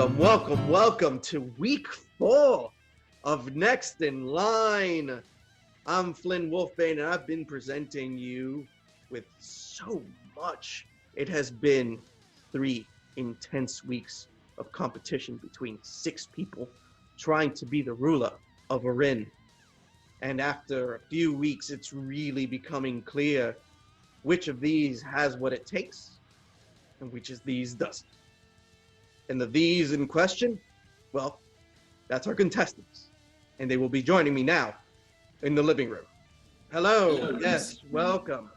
Welcome to week 4 of Next in Line. I'm Flynn Wolfbane, and I've been presenting you with so much. It has been 3 intense weeks of competition between 6 people trying to be the ruler of Arin. And after a few weeks, it's really becoming clear which of these has what it takes and which of these doesn't. And the these in question, well, that's our contestants. And they will be joining me now in the living room. Hello, yes, welcome.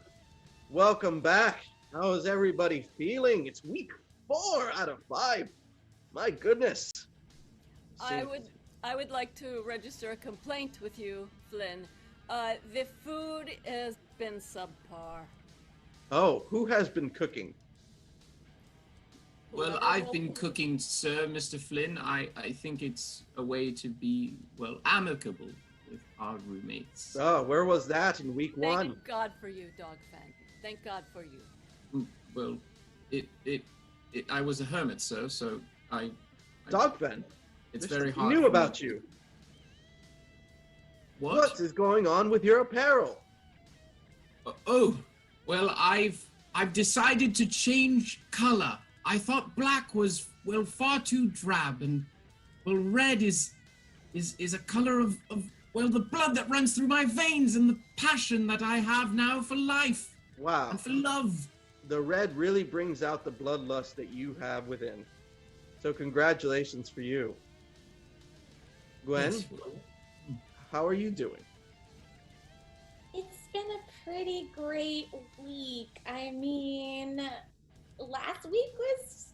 Welcome back. How is everybody feeling? It's week 4 out of 5. My goodness. I would like to register a complaint with you, Flynn. The food has been subpar. Oh, who has been cooking? Well, I've been cooking, sir, Mr. Flynn. I think it's a way to be, well, amicable with our roommates. Oh, where was that in week 1? Thank God for you, dog fan. Thank God for you. Well, I was a hermit, sir, so I Dog fan? It's very hard. I knew about you. What is going on with your apparel? Well, I've decided to change color. I thought black was, well, far too drab, and, well, red is a color of, well, the blood that runs through my veins and the passion that I have now for life. Wow. And for love. The red really brings out the bloodlust that you have within. So congratulations for you. Gwen, Yes. how are you doing? It's been a pretty great week. I mean, last week was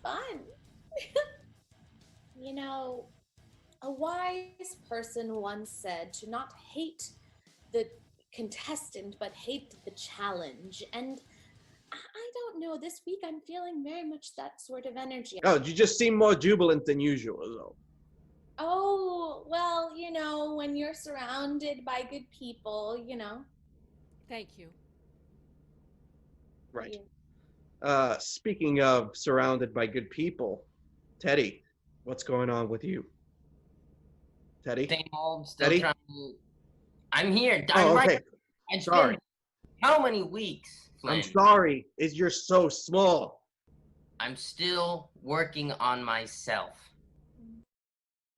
fun. You know, a wise person once said to not hate the contestant, but hate the challenge. And I don't know, this week I'm feeling very much that sort of energy. Oh, you just seem more jubilant than usual, though. Oh, well, you know, when you're surrounded by good people, you know. Thank you. Right. Speaking of surrounded by good people, Teddy, what's going on with you? Teddy? Same old, still Teddy? trying to... I'm here. Oh, I'm okay. right. It's Sorry. been how many weeks, Flynn? I'm sorry. You're so small. I'm still working on myself.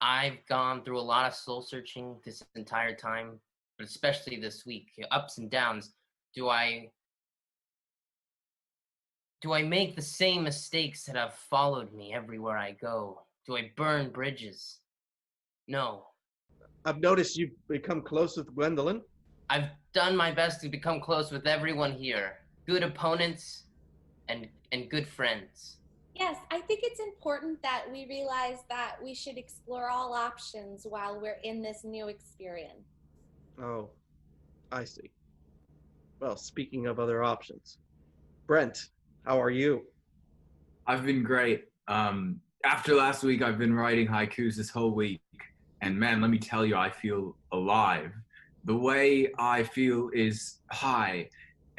I've gone through a lot of soul searching this entire time, but especially this week. Ups and downs. Do I make the same mistakes that have followed me everywhere I go? Do I burn bridges? No. I've noticed you've become close with Gwendolyn. I've done my best to become close with everyone here. Good opponents and good friends. Yes, I think it's important that we realize that we should explore all options while we're in this new experience. Oh, I see. Well, speaking of other options, Brent, how are you? I've been great. After last week, I've been writing haikus this whole week. And man, let me tell you, I feel alive. The way I feel is high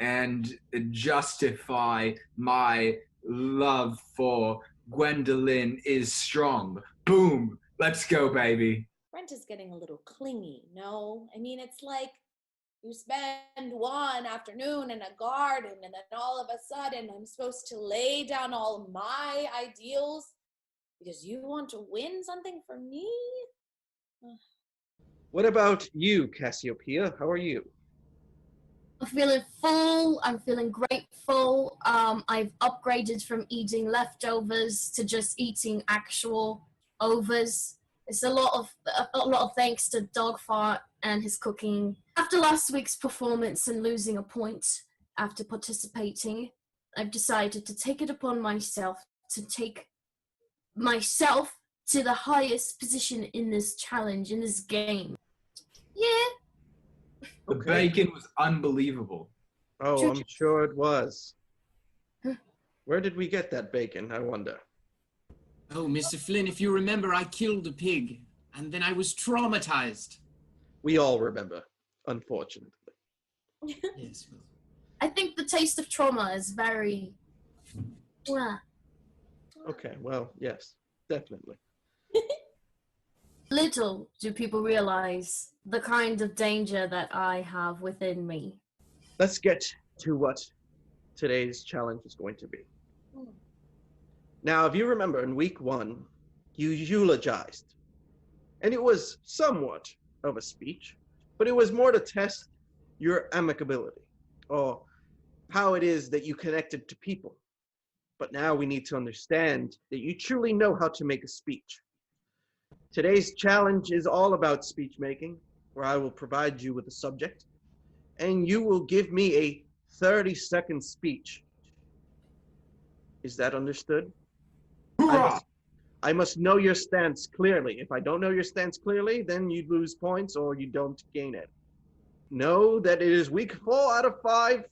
and justify my love for Gwendolyn is strong. Boom. Let's go, baby. Brent is getting a little clingy, no? I mean, it's like you spend one afternoon in a garden and then all of a sudden I'm supposed to lay down all of my ideals because you want to win something for me? What about you, Cassiopeia? How are you? I'm feeling full. I'm feeling grateful. I've upgraded from eating leftovers to just eating actual overs. It's a lot of thanks to Dogfart and his cooking. After last week's performance and losing a point after participating, I've decided to take it upon myself to take myself to the highest position in this challenge, in this game. Yeah. The bacon was unbelievable. Oh, I'm sure it was. Where did we get that bacon, I wonder? Oh, Mr. Flynn, if you remember, I killed a pig, and then I was traumatized. We all remember, unfortunately. Yes, well. I think the taste of trauma is very... Okay, well, yes. definitely. Little do people realize the kind of danger that I have within me. Let's get to what today's challenge is going to be. Now, if you remember in week 1, you eulogized, and it was somewhat of a speech, but it was more to test your amicability, or how it is that you connected to people. But now we need to understand that you truly know how to make a speech. Today's challenge is all about speech making, where I will provide you with a subject, and you will give me a 30-second speech. Is that understood? I must know your stance clearly. If I don't know your stance clearly, then you lose points or you don't gain it. Know that it is week 4 out of 5,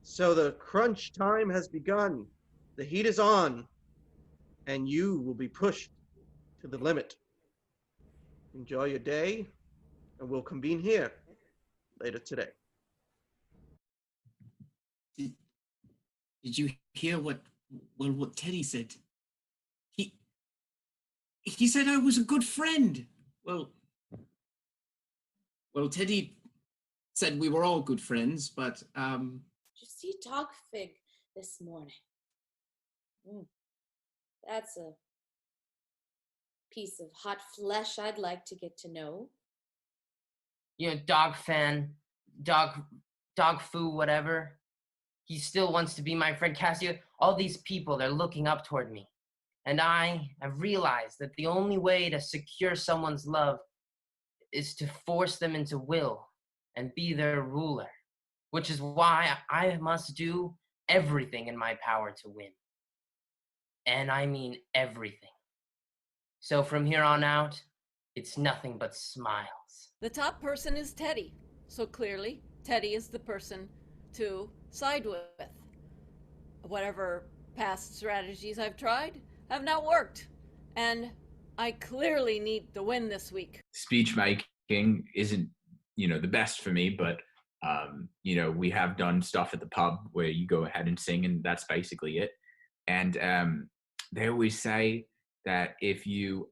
so the crunch time has begun. The heat is on, and you will be pushed to the limit. Enjoy your day, and we'll convene here later today. Did you hear what Teddy said? He said I was a good friend. Well, Teddy said we were all good friends, but Did you see Dog Fig this morning? That's a piece of hot flesh I'd like to get to know. You know, dog fan, dog foo, whatever. He still wants to be my friend. Cassio, all these people, they're looking up toward me. And I have realized that the only way to secure someone's love is to force them into will and be their ruler, which is why I must do everything in my power to win. And I mean everything. So from here on out, it's nothing but smiles. The top person is Teddy, so clearly Teddy is the person to side with. Whatever past strategies I've tried have not worked, and I clearly need to win this week. Speech making isn't, the best for me, but we have done stuff at the pub where you go ahead and sing, and that's basically it. And they always say that if you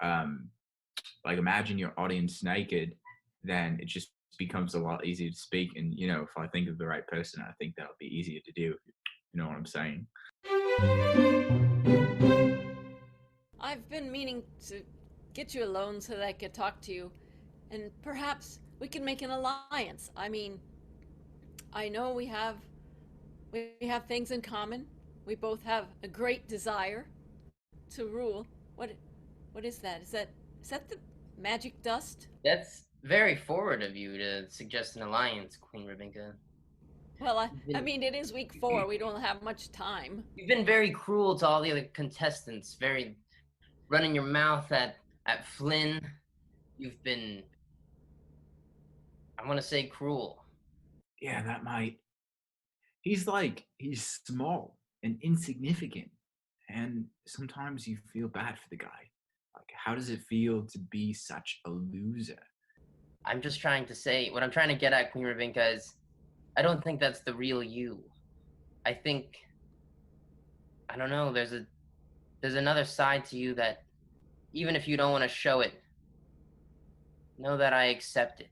imagine your audience naked, then it just becomes a lot easier to speak. And if I think of the right person, I think that'll be easier to do. You know what I'm saying? I've been meaning to get you alone so that I could talk to you, and perhaps we can make an alliance. I mean, I know we have things in common. We both have a great desire to rule. What is that? Is that the magic dust? That's very forward of you to suggest an alliance, Queen Rebecca. Well, I mean, it is week 4. We don't have much time. You've been very cruel to all the other contestants, very running your mouth at Flynn. You've been, I want to say, cruel. Yeah, that might. He's small and insignificant, and sometimes you feel bad for the guy. Like, how does it feel to be such a loser? I'm just trying to say, what I'm trying to get at, Queen Ravinka, is I don't think that's the real you. I think, I don't know, there's another side to you that, even if you don't want to show it, know that I accept it.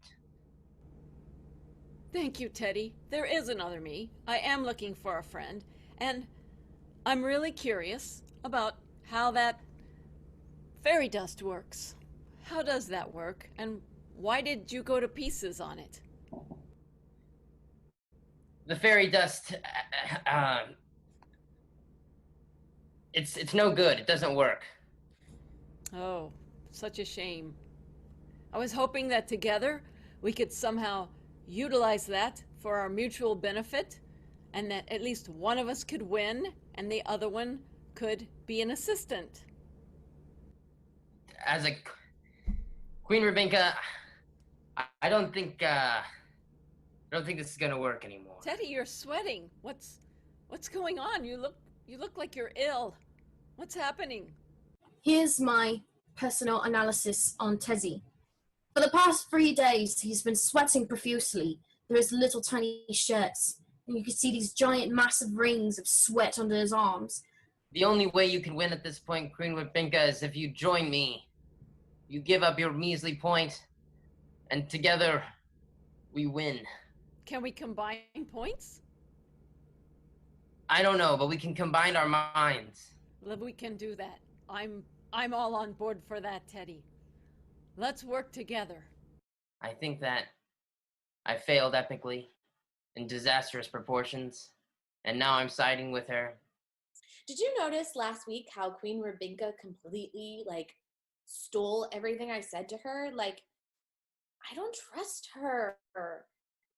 Thank you, Teddy. There is another me. I am looking for a friend, and I'm really curious about how that fairy dust works. How does that work, and why did you go to pieces on it? The fairy dust, it's no good. It doesn't work. Oh, such a shame. I was hoping that together we could somehow utilize that for our mutual benefit, and that at least one of us could win and the other one could be an assistant. As a Queen Rebecca, I don't think this is gonna work anymore. Teddy, you're sweating. What's going on? You look like you're ill. What's happening? Here's my personal analysis on Teddy. For the past 3 days, he's been sweating profusely through his little tiny shirts, and you can see these giant massive rings of sweat under his arms. The only way you can win at this point, Queen Whipinka, is if you join me. You give up your measly point, and together we win. Can we combine points? I don't know, but we can combine our minds. Well, we can do that. I'm all on board for that, Teddy. Let's work together. I think that I failed epically in disastrous proportions, and now I'm siding with her. Did you notice last week how Queen Rabinka completely stole everything I said to her? I don't trust her.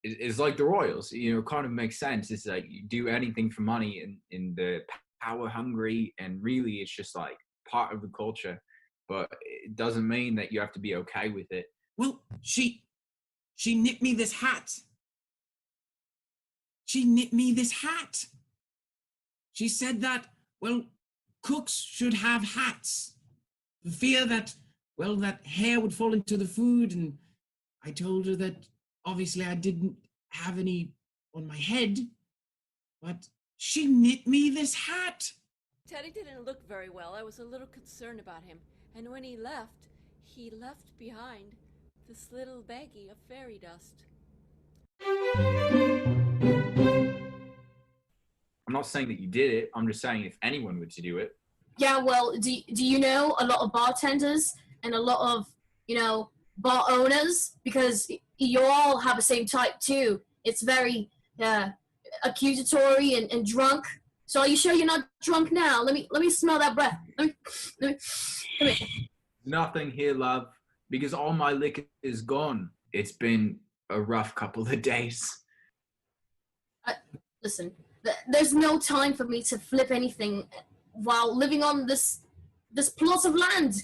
It's like the royals, it kind of makes sense. It's like you do anything for money in the power hungry, and really it's just like part of the culture, but it doesn't mean that you have to be okay with it. Well, she knit me this hat. She knit me this hat. She said that, well, cooks should have hats. The fear that, well, that hair would fall into the food, and I told her that obviously I didn't have any on my head, but she knit me this hat. Teddy didn't look very well. I was a little concerned about him. And when he left behind this little baggie of fairy dust. I'm not saying that you did it. I'm just saying if anyone were to do it. Yeah, well, do you know a lot of bartenders and a lot of, bar owners? Because you all have the same type too. It's very accusatory and drunk. So are you sure you're not drunk now? Let me smell that breath. Let me. Nothing here, love, because all my liquor is gone. It's been a rough couple of days. Listen, there's no time for me to flip anything while living on this plot of land.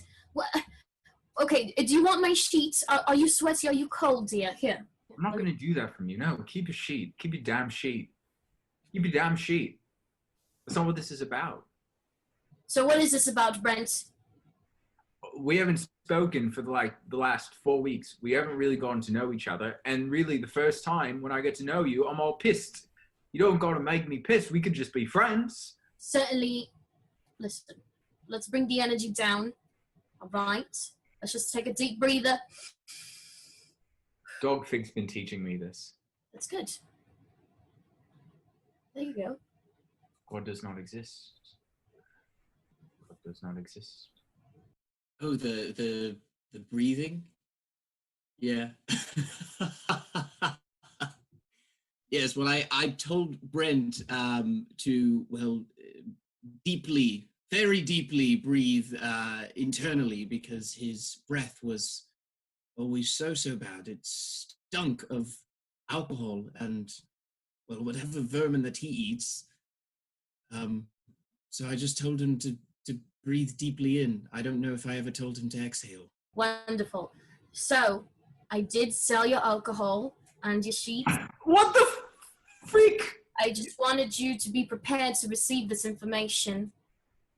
Okay, do you want my sheets? Are you sweaty? Are you cold, dear? Here. I'm not going to do that from you. No, keep your sheet. Keep your damn sheet. Keep your damn sheet. That's not what this is about. So what is this about, Brent? We haven't spoken for the last 4 weeks. We haven't really gotten to know each other. And really, the first time when I get to know you, I'm all pissed. You don't got to make me pissed. We could just be friends. Certainly. Listen, let's bring the energy down. All right. Let's just take a deep breather. Dogfig's been teaching me this. That's good. There you go. God does not exist. God does not exist. Oh, the breathing? Yeah. Yes, well, I told Brent to, well, deeply, very deeply breathe internally, because his breath was always so bad. It stunk of alcohol and, well, whatever vermin that he eats. So I just told him to breathe deeply in. I don't know if I ever told him to exhale. Wonderful. So I did sell your alcohol and your sheets. What the freak? I just wanted you to be prepared to receive this information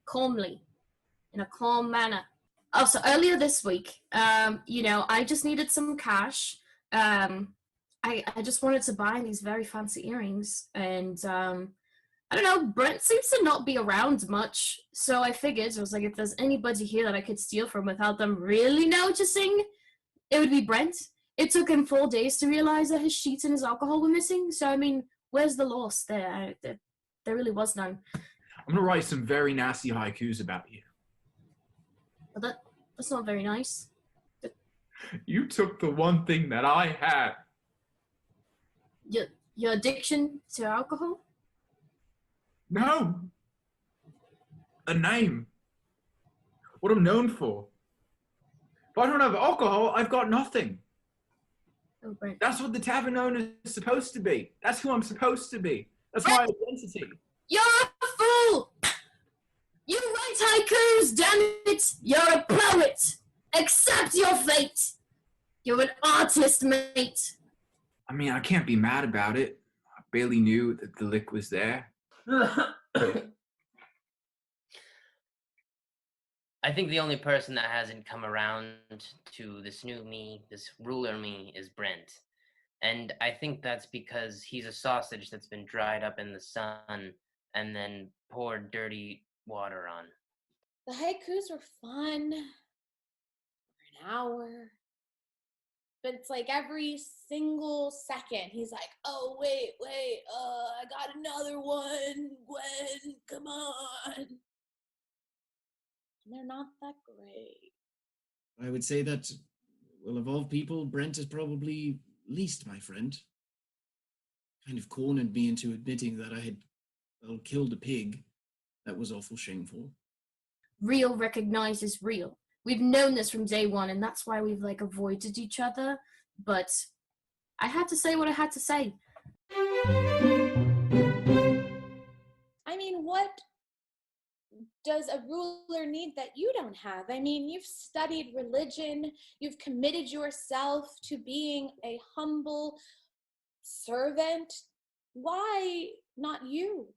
calmly, in a calm manner. Oh, so earlier this week, I just needed some cash. I just wanted to buy these very fancy earrings, and I don't know, Brent seems to not be around much, so I figured, I was like, if there's anybody here that I could steal from without them really noticing, it would be Brent. It took him 4 days to realize that his sheets and his alcohol were missing, so I mean, where's the loss there? There really was none. I'm gonna write some very nasty haikus about you. But that's not very nice. You took the one thing that I had. Your addiction to alcohol? No. A name. What I'm known for. If I don't have alcohol, I've got nothing. Oh, Brent. That's what the tavern owner is supposed to be. That's who I'm supposed to be. That's my identity. You're a fool! You write haikus, damn it! You're a poet! Accept your fate! You're an artist, mate! I mean, I can't be mad about it. I barely knew that the lick was there. I think the only person that hasn't come around to this new me, this ruler me, is Brent. And I think that's because he's a sausage that's been dried up in the sun and then poured dirty water on. The haikus were fun for an hour. But it's like every single second, he's like, oh, wait, I got another one. Gwen, come on. And they're not that great. I would say that, well, of all people, Brent is probably least my friend. Kind of cornered me into admitting that I had, well, killed a pig. That was awful shameful. Real recognizes real. We've known this from day one, and that's why we've like avoided each other. But I had to say what I had to say. I mean, what does a ruler need that you don't have? I mean, you've studied religion, you've committed yourself to being a humble servant. Why not you?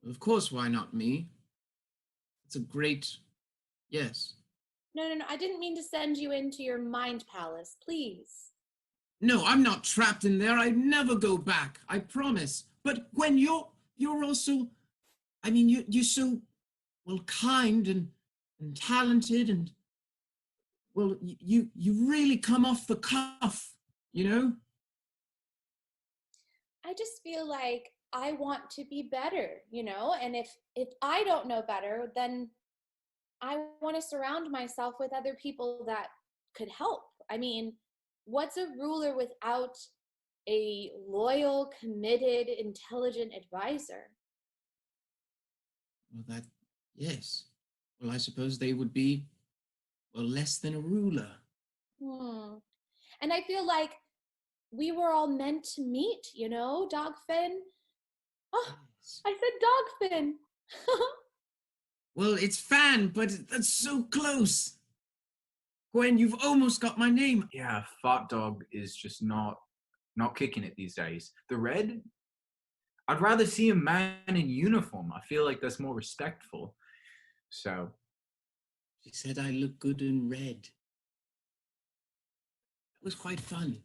Of course, why not me? It's a great... Yes. No, I didn't mean to send you into your mind palace, please. No, I'm not trapped in there. I'd never go back. I promise. But Gwen, you're also... I mean, you're so, well, kind and talented and, well, you really come off the cuff, you know? I just feel like I want to be better, and if I don't know better, then I want to surround myself with other people that could help. I mean, what's a ruler without a loyal, committed, intelligent advisor? Well, yes. Well, I suppose they would be, well, less than a ruler. And I feel like we were all meant to meet, Dogfin. Oh, yes. I said Dogfin. Well, it's Fan, but that's so close. Gwen, you've almost got my name. Yeah, Fart Dog is just not kicking it these days. The red? I'd rather see a man in uniform. I feel like that's more respectful. So. She said I look good in red. It was quite fun.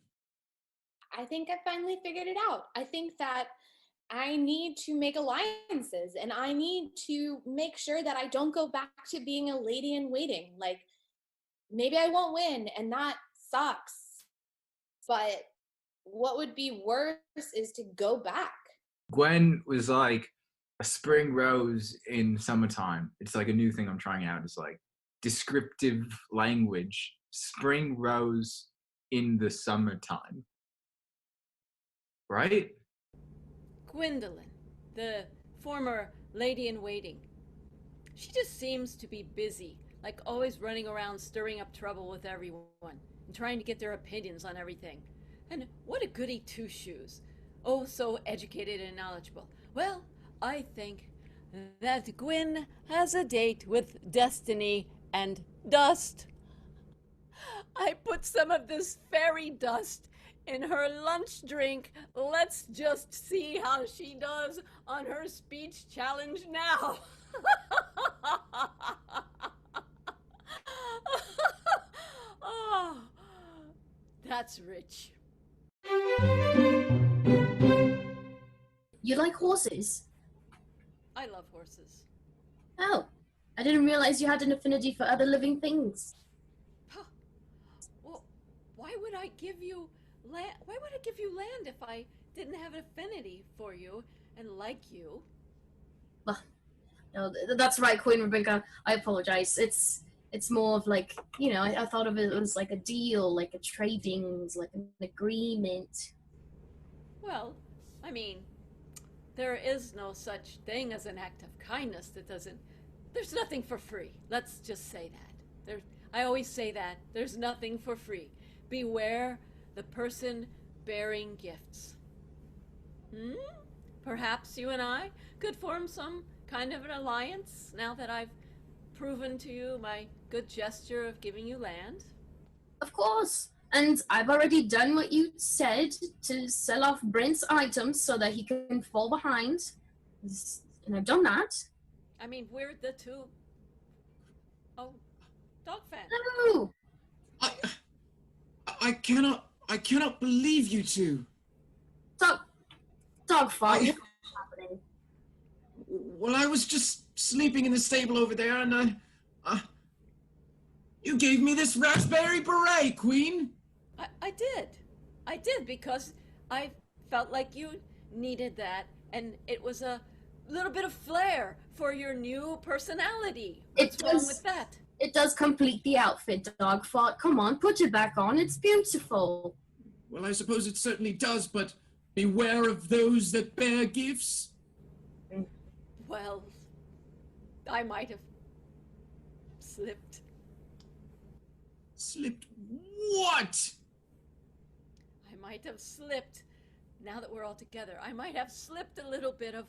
I think I finally figured it out. I think that I need to make alliances, and I need to make sure that I don't go back to being a lady in waiting. Like, maybe I won't win, and that sucks. But what would be worse is to go back. Gwen was like a spring rose in summertime. It's like a new thing I'm trying out. It's like descriptive language. Spring rose in the summertime. Right? Gwendolyn, the former lady-in-waiting. She just seems to be busy, like always running around stirring up trouble with everyone and trying to get their opinions on everything. And what a goody two-shoes. Oh, so educated and knowledgeable. Well, I think that Gwen has a date with Destiny and Dust. I put some of this fairy dust in her lunch drink. Let's just see how she does on her speech challenge now. Oh, that's rich. You like horses? I love horses. Oh, I didn't realize you had an affinity for other living things. Well, why would I give you land? Why would I give you land if I didn't have an affinity for you and like you? Well, no, that's right, Queen Rebecca. I apologize. It's more of like, I thought of it as like a deal, like a trading, like an agreement. Well, I mean, there is no such thing as an act of kindness that doesn't. There's nothing for free. Let's just say that. I always say that. There's nothing for free. Beware the person bearing gifts. Perhaps you and I could form some kind of an alliance now that I've proven to you my good gesture of giving you land. Of course. And I've already done what you said to sell off Brent's items so that he can fall behind. And I've done that. I mean, we're the two. Oh, Dog Fan. No! I cannot believe you two. Dog fight. What's happening? Well, I was just sleeping in the stable over there, and you gave me this raspberry beret, Queen. I did. I did because I felt like you needed that, and it was a little bit of flair for your new personality. What's wrong with that? It does complete the outfit, Dog Fart. Come on, put it back on. It's beautiful. Well, I suppose it certainly does, but beware of those that bear gifts. Well, I might have slipped. Slipped what? I might have slipped. Now that we're all together, I might have slipped a little bit of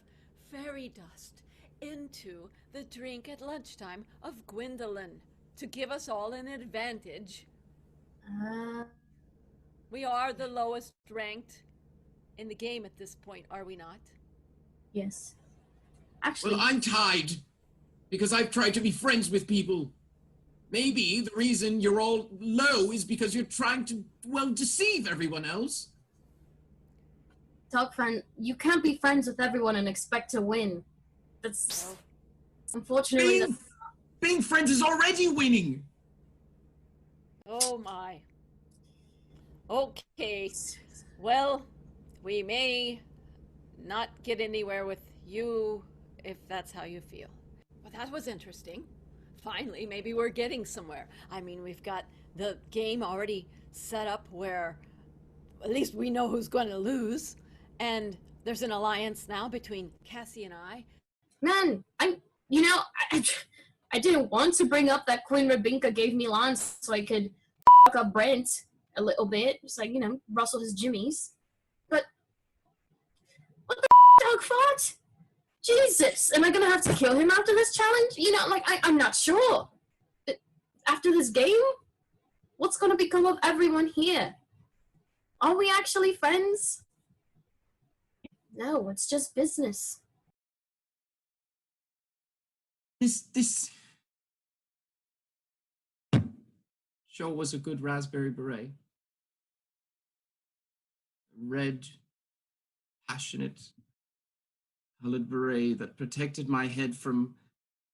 fairy dust into the drink at lunchtime of Gwendolyn to give us all an advantage. We are the lowest ranked in the game at this point, are we not? Yes. Actually, Well, I'm tied because I've tried to be friends with people. Maybe the reason you're all low is because you're trying to, well, deceive everyone else. Dog Fan, you can't be friends with everyone and expect to win. That's unfortunately. Being friends is already winning. Oh my. Okay. Well, we may not get anywhere with you if that's how you feel. Well, that was interesting. Finally, maybe we're getting somewhere. I mean, we've got the game already set up where at least we know who's going to lose. And there's an alliance now between Cassie and I. Man, I didn't want to bring up that Queen Rabinka gave me lines so I could fuck up Brent a little bit. Just like, rustle his jimmies. But what the Dog Fart? Jesus, am I gonna have to kill him after this challenge? I'm not sure. After this game, what's gonna become of everyone here? Are we actually friends? No, it's just business. This sure was a good raspberry beret. Red, passionate, colored beret that protected my head from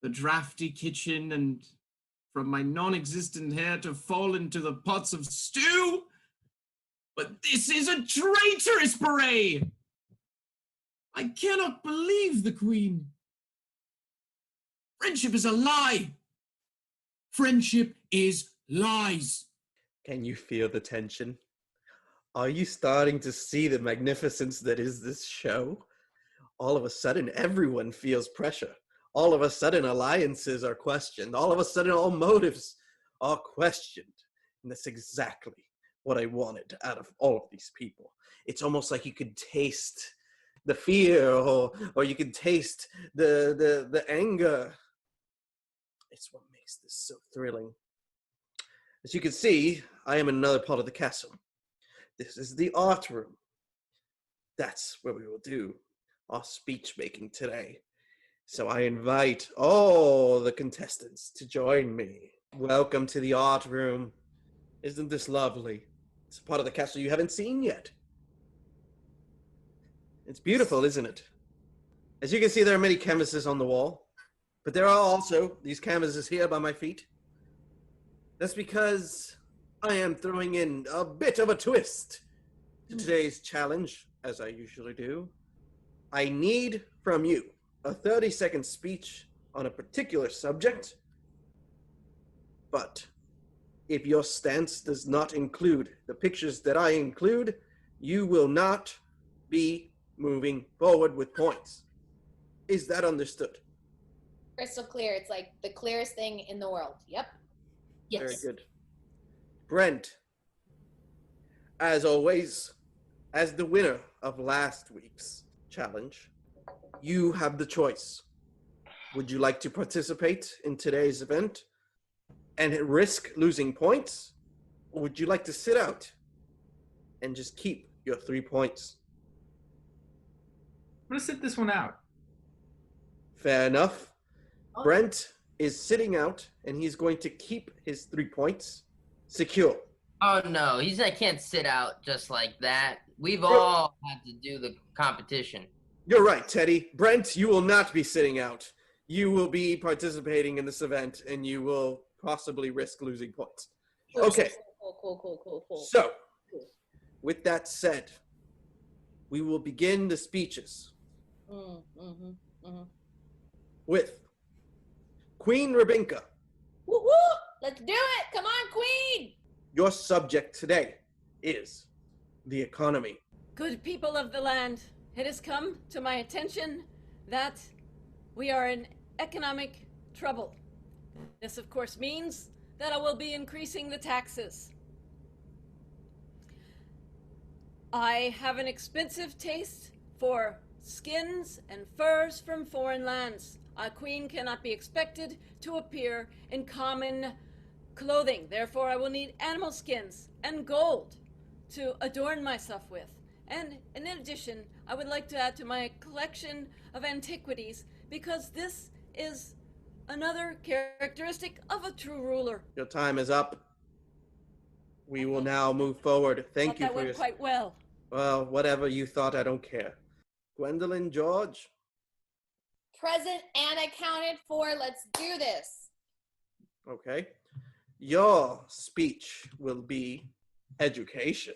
the drafty kitchen and from my non-existent hair to fall into the pots of stew. But this is a traitorous beret! I cannot believe the Queen. Friendship is a lie. Friendship is lies. Can you feel the tension? Are you starting to see the magnificence that is this show? All of a sudden, everyone feels pressure. All of a sudden, alliances are questioned. All of a sudden, all motives are questioned. And that's exactly what I wanted out of all of these people. It's almost like you could taste the fear, or you could taste the anger. It's what makes this so thrilling. As you can see, I am in another part of the castle. This is the art room. That's where we will do our speech making today. So I invite all the contestants to join me. Welcome to the art room. Isn't this lovely? It's a part of the castle you haven't seen yet. It's beautiful, isn't it? As you can see, there are many canvases on the wall, but there are also these canvases here by my feet. That's because I am throwing in a bit of a twist to today's challenge, as I usually do. I need from you a 30-second speech on a particular subject, but if your stance does not include the pictures that I include, you will not be moving forward with points. Is that understood? Crystal clear. It's like the clearest thing in the world. Yep. Yes. Very good. Brent, as always, as the winner of last week's challenge, you have the choice. Would you like to participate in today's event and risk losing points? Or would you like to sit out and just keep your 3 points? I'm gonna sit this one out. Fair enough. Brent is sitting out, and he's going to keep his 3 points secure. Oh no, I can't sit out just like that. We've all had to do the competition. You're right, Teddy. Brent, you will not be sitting out. You will be participating in this event, and you will possibly risk losing points. Okay. Cool. So, with that said, we will begin the speeches with Queen Rabinka. Woo woo! Let's do it! Come on, Queen! Your subject today is the economy. Good people of the land, it has come to my attention that we are in economic trouble. This, of course, means that I will be increasing the taxes. I have an expensive taste for skins and furs from foreign lands. A queen cannot be expected to appear in common clothing. Therefore, I will need animal skins and gold to adorn myself with. And in addition, I would like to add to my collection of antiquities, because this is another characteristic of a true ruler. Your time is up. We will now move forward. Thank you That for went your... quite well. Well, whatever you thought, I don't care. Gwendolyn George. Present and accounted for. Let's do this. Okay. Your speech will be education.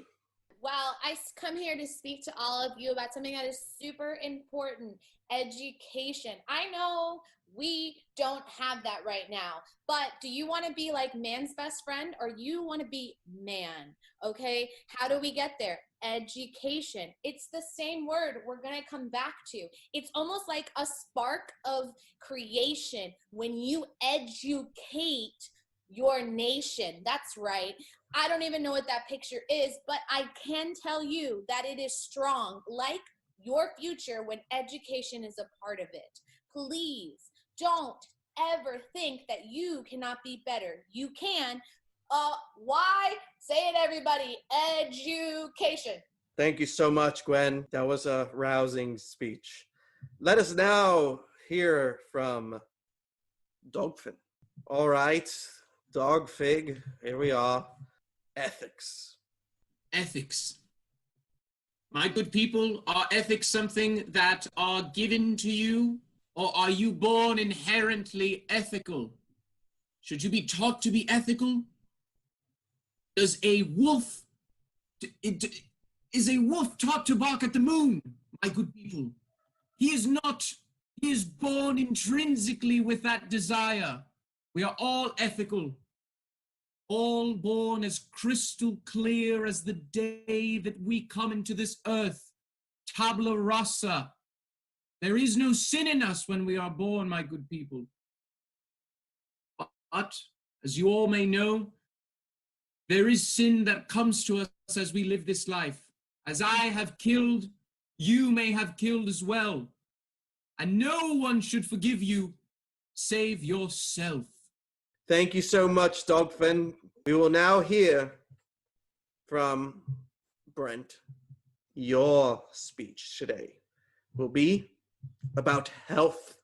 Well, I come here to speak to all of you about something that is super important, education. I know we don't have that right now, but do you want to be like man's best friend, or you want to be man? Okay, how do we get there? Education. It's the same word we're going to come back to. It's almost like a spark of creation when you educate your nation. That's right. I don't even know what that picture is, but I can tell you that it is strong, like your future, when education is a part of it. Please don't ever think that you cannot be better. You can. Why? Say it, everybody. Education. Thank you so much, Gwen. That was a rousing speech. Let us now hear from Dogfin. All right, Dogfig, here we are. Ethics. Ethics. My good people, are ethics something that are given to you, or are you born inherently ethical? Should you be taught to be ethical? Is a wolf taught to bark at the moon, my good people? He is not. He is born intrinsically with that desire. We are all ethical, all born as crystal clear as the day that we come into this earth. Tabula rasa. There is no sin in us when we are born, my good people. But, as you all may know, there is sin that comes to us as we live this life. As I have killed, you may have killed as well. And no one should forgive you, save yourself. Thank you so much, Dogfin. We will now hear from Brent. Your speech today will be about health.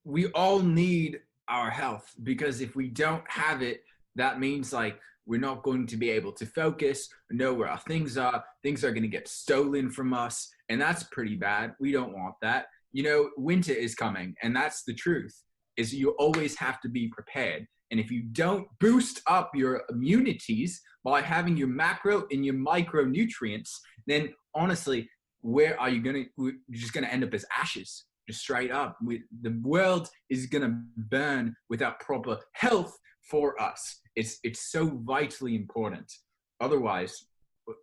We all need our health, because if we don't have it, that means like we're not going to be able to focus, know where our things are going to get stolen from us, and that's pretty bad. We don't want that. You know, winter is coming, and that's the truth, is you always have to be prepared. And if you don't boost up your immunities by having your macro and your micronutrients, then honestly, where are you you're just gonna end up as ashes, just straight up. The world is gonna burn without proper health for us. It's so vitally important. Otherwise,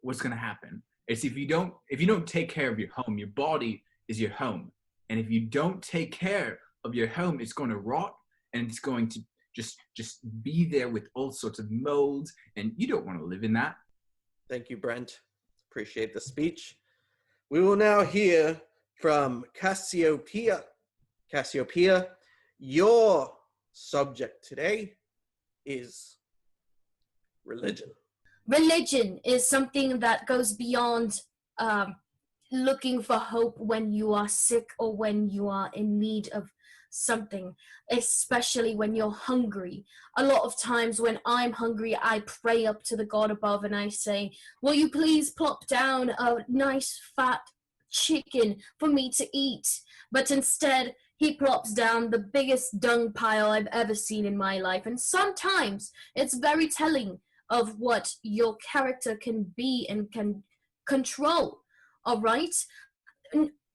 what's gonna happen? It's if you don't take care of your home, your body is your home. And if you don't take care of your home, it's going to rot, and it's going to just be there with all sorts of molds, and you don't want to live in that. Thank you, Brent. Appreciate the speech. We will now hear from Cassiopeia. Cassiopeia, your subject today is religion. Religion is something that goes beyond looking for hope when you are sick or when you are in need of something, especially when you're hungry. A lot of times when I'm hungry, I pray up to the God above and I say, will you please plop down a nice fat chicken for me to eat. But instead, he plops down the biggest dung pile I've ever seen in my life. And sometimes it's very telling of what your character can be and can control. All right?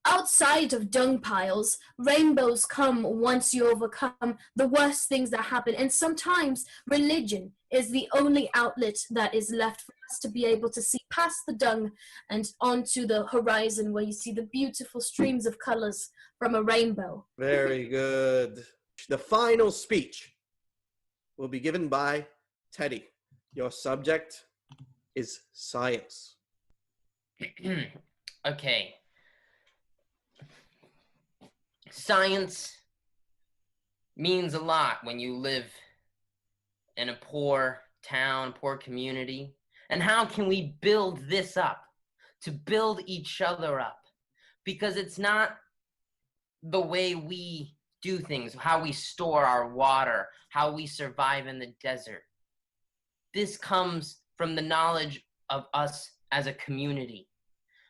Outside of dung piles, rainbows come once you overcome the worst things that happen. And sometimes religion is the only outlet that is left for us to be able to see past the dung and onto the horizon where you see the beautiful streams of colors from a rainbow. Very good. The final speech will be given by Teddy. Your subject is science. Okay. Science means a lot when you live in a poor town, poor community. And how can we build this up? To build each other up. Because it's not the way we do things, how we store our water, how we survive in the desert. This comes from the knowledge of us as a community.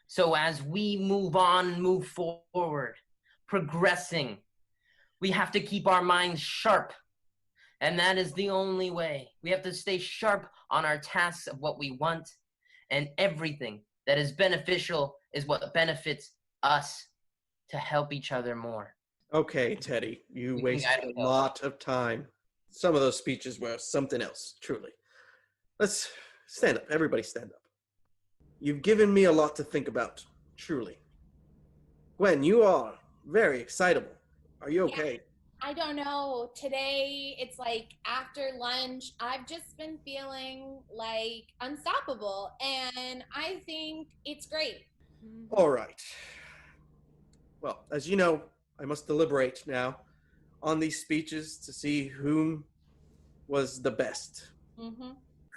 So as we move on, move forward, progressing, we have to keep our minds sharp. And that is the only way. We have to stay sharp on our tasks of what we want, and everything that is beneficial is what benefits us to help each other more. Okay, Teddy, you wasted a lot of time. Some of those speeches were something else, truly. Let's stand up. Everybody stand up. You've given me a lot to think about, truly. Gwen, you are very excitable. Are you okay? Yeah, I don't know. Today, it's like after lunch, I've just been feeling like unstoppable, and I think it's great. All right. Well, as you know, I must deliberate now on these speeches to see whom was the best. Mm-hmm.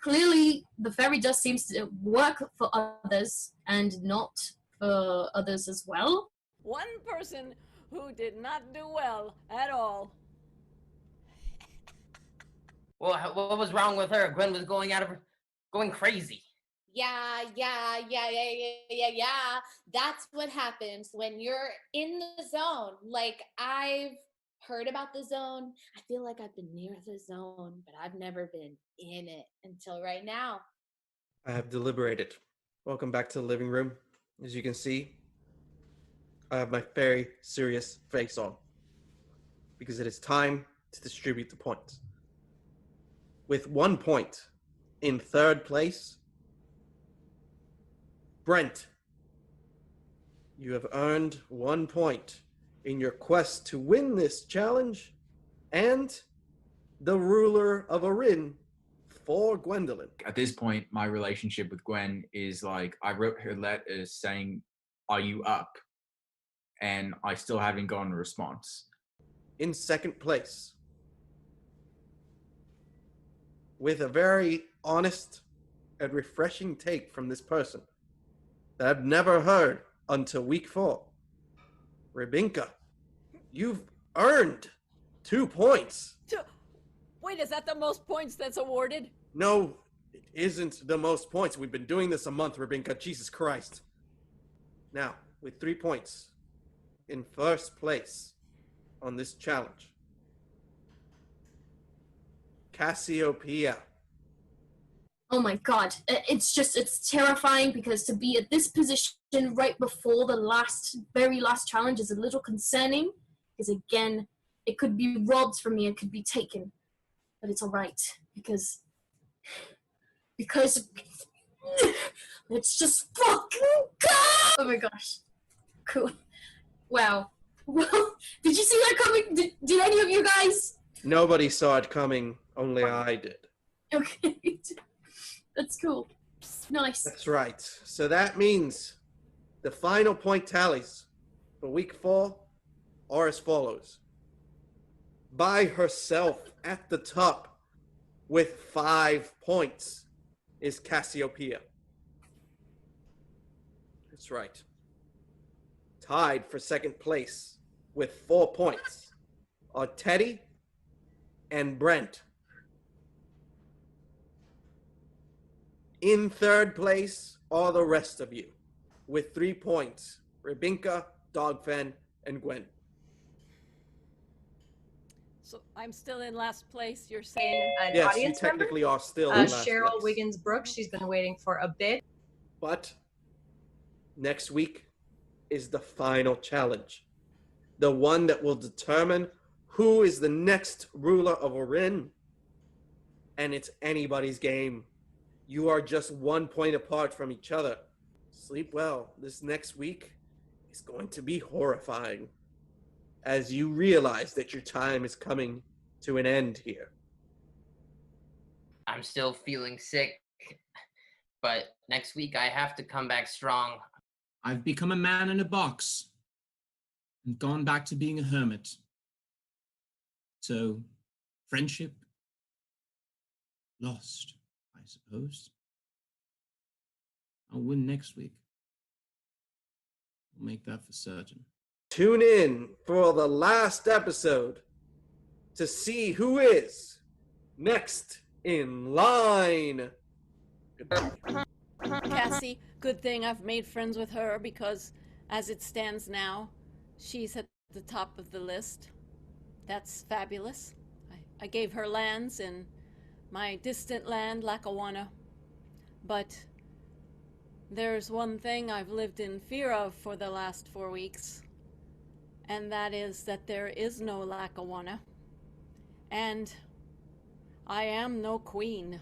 Clearly, the fairy dust seems to work for others and not for others as well. One person who did not do well at all. Well, what was wrong with her? Gwen was going crazy. Yeah. That's what happens when you're in the zone. Like, I've heard about the zone. I feel like I've been near the zone, but I've never been in it until right now. I have deliberated. Welcome back to the living room. As you can see, I have my very serious face on because it is time to distribute the points. With 1 point in third place, Brent, you have earned 1 point in your quest to win this challenge and the ruler of Arin for Gwendolyn. At this point, my relationship with Gwen is like, I wrote her letters saying, "Are you up?" And I still haven't gotten a response. In second place, with a very honest and refreshing take from this person that I've never heard until week 4, Rebinka, you've earned 2 points. Wait, is that the most points that's awarded? No, it isn't the most points. We've been doing this a month, Rebinka. Jesus Christ. Now, with 3 points in first place on this challenge, Cassiopeia. Oh my god, it's terrifying because to be at this position right before the very last challenge is a little concerning because again, it could be robbed from me, it could be taken, but it's all right because it's just fucking God! Oh my gosh, cool, wow. Well, did you see that coming? Did any of you guys? Nobody saw it coming, only I did. Okay. That's cool. Nice. That's right. So that means the final point tallies for week 4 are as follows. By herself at the top with 5 points is Cassiopeia. That's right. Tied for second place with 4 points are Teddy and Brent. In third place are the rest of you with 3 points Rebinka, Dogfen, and Gwen. So I'm still in last place, you're saying? An Yes, you audience member, technically are still in last Cheryl place. Wiggins Brooks. She's been waiting for a bit. But next week is the final challenge. The one that will determine who is the next ruler of Orin. And it's anybody's game. You are just 1 point apart from each other. Sleep well. This next week is going to be horrifying as you realize that your time is coming to an end here. I'm still feeling sick, but next week I have to come back strong. I've become a man in a box and gone back to being a hermit. So, friendship lost, I suppose. I'll win next week. I'll make that for certain. Tune in for the last episode to see who is next in line. Goodbye. Cassie, good thing I've made friends with her because as it stands now, she's at the top of the list. That's fabulous. I gave her lands in my distant land, Lackawanna. But there's one thing I've lived in fear of for the last 4 weeks, and that is that there is no Lackawanna. And I am no queen.